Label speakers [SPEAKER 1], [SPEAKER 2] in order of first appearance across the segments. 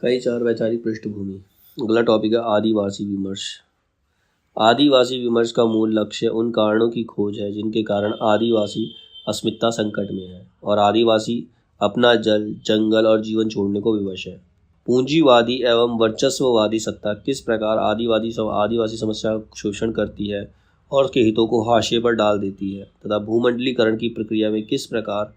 [SPEAKER 1] कई चार वैचारिक पृष्ठभूमि। अगला टॉपिक है आदिवासी विमर्श। आदिवासी विमर्श का मूल लक्ष्य उन कारणों की खोज है जिनके कारण आदिवासी अस्मिता संकट में है और आदिवासी अपना जल, जंगल और जीवन छोड़ने को विवश है। पूंजीवादी एवं वर्चस्ववादी सत्ता किस प्रकार आदिवासी समस्या का शोषण करती है और उसके हितों को हाशिए पर डाल देती है तथा भूमंडलीकरण की प्रक्रिया में किस प्रकार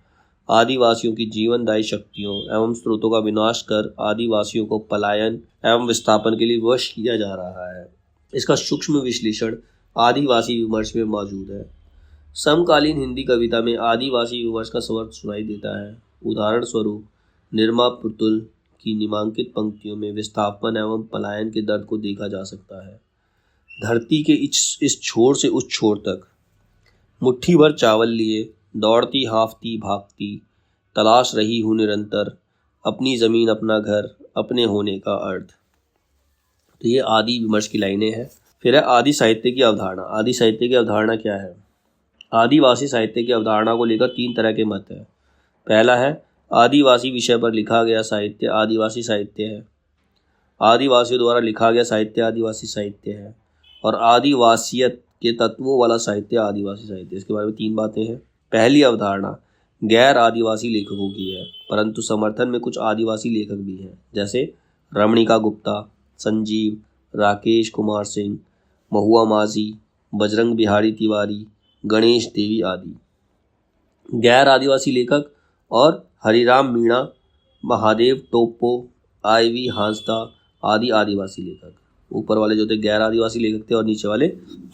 [SPEAKER 1] आदिवासियों की जीवनदायी शक्तियों एवं स्रोतों का विनाश कर आदिवासियों को पलायन एवं विस्थापन के लिए विवश किया जा रहा है, इसका सूक्ष्म विश्लेषण आदिवासी विमर्श में मौजूद है। समकालीन हिंदी कविता में आदिवासी विमर्श का स्वर सुनाई देता है। उदाहरण स्वरूप निर्मा पुतुल की निम्नांकित पंक्तियों में विस्थापन एवं पलायन के दर्द को देखा जा सकता है। धरती के इस छोर से उस छोर तक मुट्ठी भर चावल लिए दौड़ती हाफती भागती तलाश रही हूँ निरंतर अपनी ज़मीन अपना घर अपने होने का अर्थ। तो ये आदि विमर्श की लाइनें हैं। फिर है आदि साहित्य की अवधारणा। आदि साहित्य की अवधारणा क्या है? आदिवासी साहित्य की अवधारणा को लेकर तीन तरह के मत हैं। पहला है आदिवासी विषय पर लिखा गया साहित्य आदिवासी साहित्य है, आदिवासियों द्वारा लिखा गया साहित्य आदिवासी साहित्य है और आदिवासियत के तत्वों वाला साहित्य आदिवासी साहित्य। इसके बारे में तीन बातें हैं। पहली अवधारणा गैर आदिवासी लेखकों की है, परंतु समर्थन में कुछ आदिवासी लेखक भी हैं, जैसे रमणिका गुप्ता, संजीव, राकेश कुमार सिंह, महुआ माझी, बजरंग बिहारी तिवारी, गणेश देवी आदि। गैर आदिवासी लेखक और हरिराम मीणा, महादेव टोप्पो, आईवी हांसदा आदि आदिवासी लेखक। ऊपर वाले जो थे गैर आदिवासी लेखक थे और नीचे वाले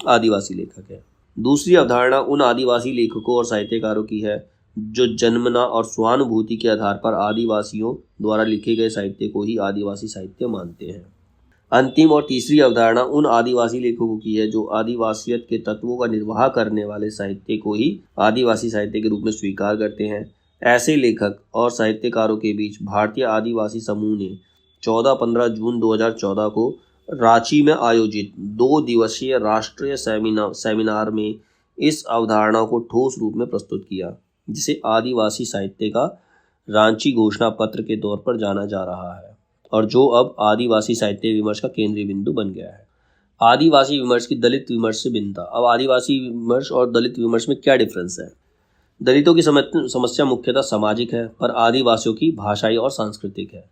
[SPEAKER 1] आदिवासी लेखक हैं। दूसरी अवधारणा उन आदिवासी लेखकों और साहित्यकारों की है जो जन्मना और स्वानुभूति के आधार पर आदिवासियों द्वारा लिखे गए साहित्य को ही आदिवासी साहित्य मानते हैं। अंतिम और तीसरी अवधारणा उन आदिवासी लेखकों की है जो आदिवासियत के तत्वों का निर्वाह करने वाले साहित्य को ही आदिवासी साहित्य के रूप में स्वीकार करते हैं। ऐसे लेखक और साहित्यकारों के बीच भारतीय आदिवासी समूह ने 14-15 जून 2014 को रांची में आयोजित 2 दिवसीय राष्ट्रीय सेमिनार में इस अवधारणा को ठोस रूप में प्रस्तुत किया, जिसे आदिवासी साहित्य का रांची घोषणा पत्र के तौर पर जाना जा रहा है और जो अब आदिवासी साहित्य विमर्श का केंद्रीय बिंदु बन गया है। आदिवासी विमर्श की दलित विमर्श से भिन्नता। अब आदिवासी विमर्श और दलित विमर्श में क्या डिफरेंस है? दलितों की समस्या मुख्यतः सामाजिक है, पर आदिवासियों की भाषाई और सांस्कृतिक है।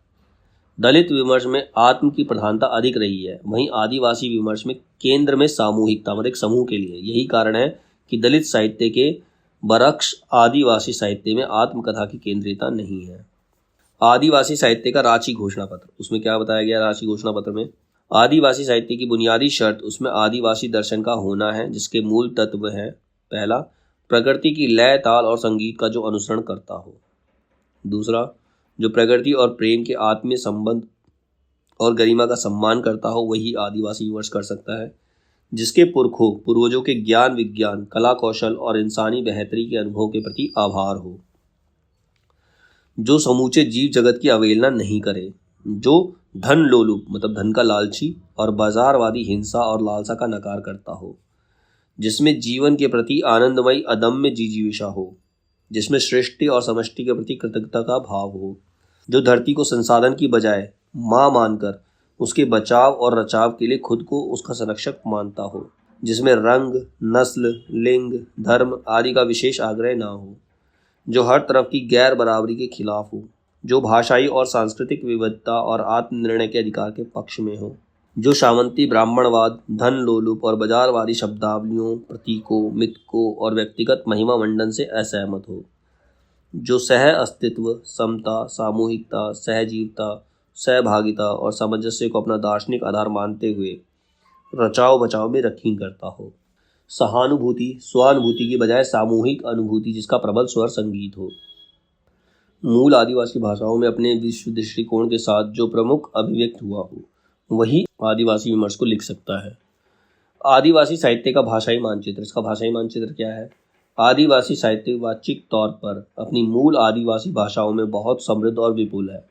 [SPEAKER 1] दलित विमर्श में आत्म की प्रधानता अधिक रही है, वहीं आदिवासी विमर्श में केंद्र में सामूहिकता, मतलब एक समूह के लिए। यही कारण है कि दलित साहित्य के बरक्स आदिवासी साहित्य में आत्मकथा की केंद्रीयता नहीं है। आदिवासी साहित्य का रांची घोषणा पत्र, उसमें क्या बताया गया? रांची घोषणा पत्र में आदिवासी साहित्य की बुनियादी शर्त उसमें आदिवासी दर्शन का होना है, जिसके मूल तत्व हैं: पहला, प्रकृति की लय, ताल और संगीत का जो अनुसरण करता हो। दूसरा, जो प्रकृति और प्रेम के आत्मीय संबंध और गरिमा का सम्मान करता हो, वही आदिवासी विमर्श कर सकता है। जिसके पूर्वजों के ज्ञान, विज्ञान, कला कौशल और इंसानी बेहतरी के अनुभव के प्रति आभार हो। जो समूचे जीव जगत की अवहेलना नहीं करे। जो धन लोलुप, मतलब धन का लालची और बाजारवादी हिंसा और लालसा का नकार करता हो। जिसमें जीवन के प्रति आनंदमयी अदम्य जिजीविषा हो। जिसमें सृष्टि और समष्टि के प्रति कृतज्ञता का भाव हो। जो धरती को संसाधन की बजाय माँ मानकर उसके बचाव और रचाव के लिए खुद को उसका संरक्षक मानता हो। जिसमें रंग, नस्ल, लिंग, धर्म आदि का विशेष आग्रह ना हो। जो हर तरफ की गैर बराबरी के खिलाफ हो। जो भाषाई और सांस्कृतिक विविधता और आत्मनिर्णय के अधिकार के पक्ष में हो। जो सामंती ब्राह्मणवाद, धन लोलुप और बाजारवादी शब्दावलियों, प्रतीकों, मिथकों और व्यक्तिगत महिमा मंडन से असहमत हो। जो सह अस्तित्व, समता, सामूहिकता, सहजीवता, सहभागिता और सामंजस्य को अपना दार्शनिक आधार मानते हुए रचाव बचाव में रखीन करता हो। सहानुभूति, स्वानुभूति की बजाय सामूहिक अनुभूति जिसका प्रबल स्वर संगीत हो। मूल आदिवासी भाषाओं में अपने विश्व दृष्टिकोण के साथ जो प्रमुख अभिव्यक्त हुआ हो, वही आदिवासी विमर्श को लिख सकता है। आदिवासी साहित्य का भाषाई मानचित्र। इसका भाषाई मानचित्र क्या है? आदिवासी साहित्य वाचिक तौर पर अपनी मूल आदिवासी भाषाओं में बहुत समृद्ध और विपुल है।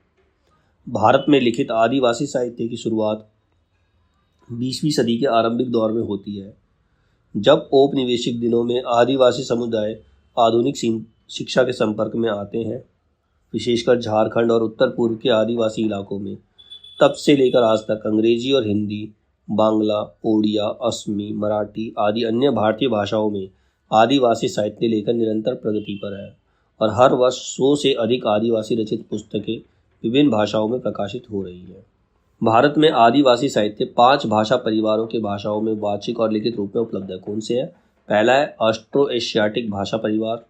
[SPEAKER 1] भारत में लिखित आदिवासी साहित्य की शुरुआत 20वीं सदी के आरंभिक दौर में होती है, जब औपनिवेशिक दिनों में आदिवासी समुदाय आधुनिक शिक्षा के संपर्क में आते हैं। विशेषकर झारखंड और उत्तर पूर्व के आदिवासी इलाकों में तब से लेकर आज तक अंग्रेजी और हिंदी, बांग्ला, ओडिया, असमी, मराठी आदि अन्य भारतीय भाषाओं में आदिवासी साहित्य लेखन निरंतर प्रगति पर है और हर वर्ष 100 से अधिक आदिवासी रचित पुस्तकें विभिन्न भाषाओं में प्रकाशित हो रही है। भारत में आदिवासी साहित्य 5 भाषा परिवारों के भाषाओं में वाचिक और लिखित रूप में उपलब्ध है। कौन से है? पहला है ऑस्ट्रो एशियाटिक भाषा परिवार,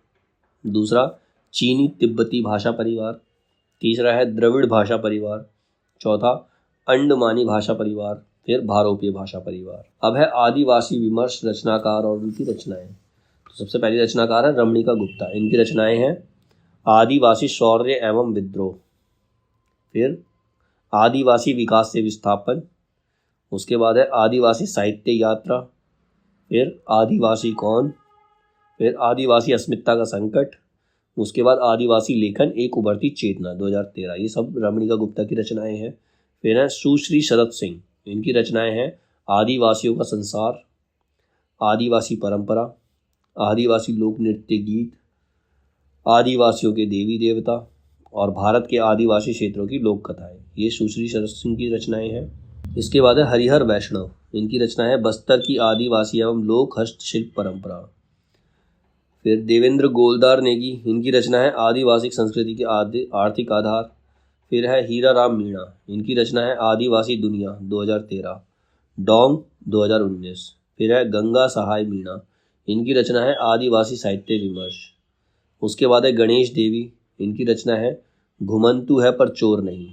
[SPEAKER 1] दूसरा चीनी तिब्बती भाषा परिवार, तीसरा है द्रविड़ भाषा परिवार, चौथा अंडमानी भाषा परिवार, फिर भारोपीय भाषा परिवार। अब है आदिवासी विमर्श, रचनाकार और उनकी रचनाएं। तो सबसे पहली रचनाकार है रमणीका गुप्ता। इनकी रचनाएं हैं आदिवासी शौर्य एवं विद्रोह, फिर आदिवासी विकास से विस्थापन, उसके बाद है आदिवासी साहित्य यात्रा, फिर आदिवासी कौन, फिर आदिवासी अस्मिता का संकट, उसके बाद आदिवासी लेखन एक उभरती चेतना 2013। ये सब रमणीका गुप्ता की रचनाएं हैं। फिर है सुश्री शरद सिंह। इनकी रचनाएं हैं आदिवासियों का संसार, आदिवासी परंपरा, आदिवासी लोक नृत्य गीत, आदिवासियों के देवी देवता और भारत के आदिवासी क्षेत्रों की लोक कथाएं। ये सुश्री शरद सिंह की रचनाएं हैं। इसके बाद है हरिहर वैष्णव। इनकी रचना है बस्तर की आदिवासी एवं लोक हस्तशिल्प परंपरा। फिर देवेंद्र गोलदार नेगी। इनकी रचना है आदिवासी संस्कृति के आर्थिक आधार। फिर है हीरा राम मीणा। इनकी रचना है आदिवासी दुनिया 2013, डोंग 2019। फिर है गंगा सहाय मीणा। इनकी रचना है आदिवासी साहित्य विमर्श। उसके बाद है गणेश देवी। इनकी रचना है घुमंतु है पर चोर नहीं।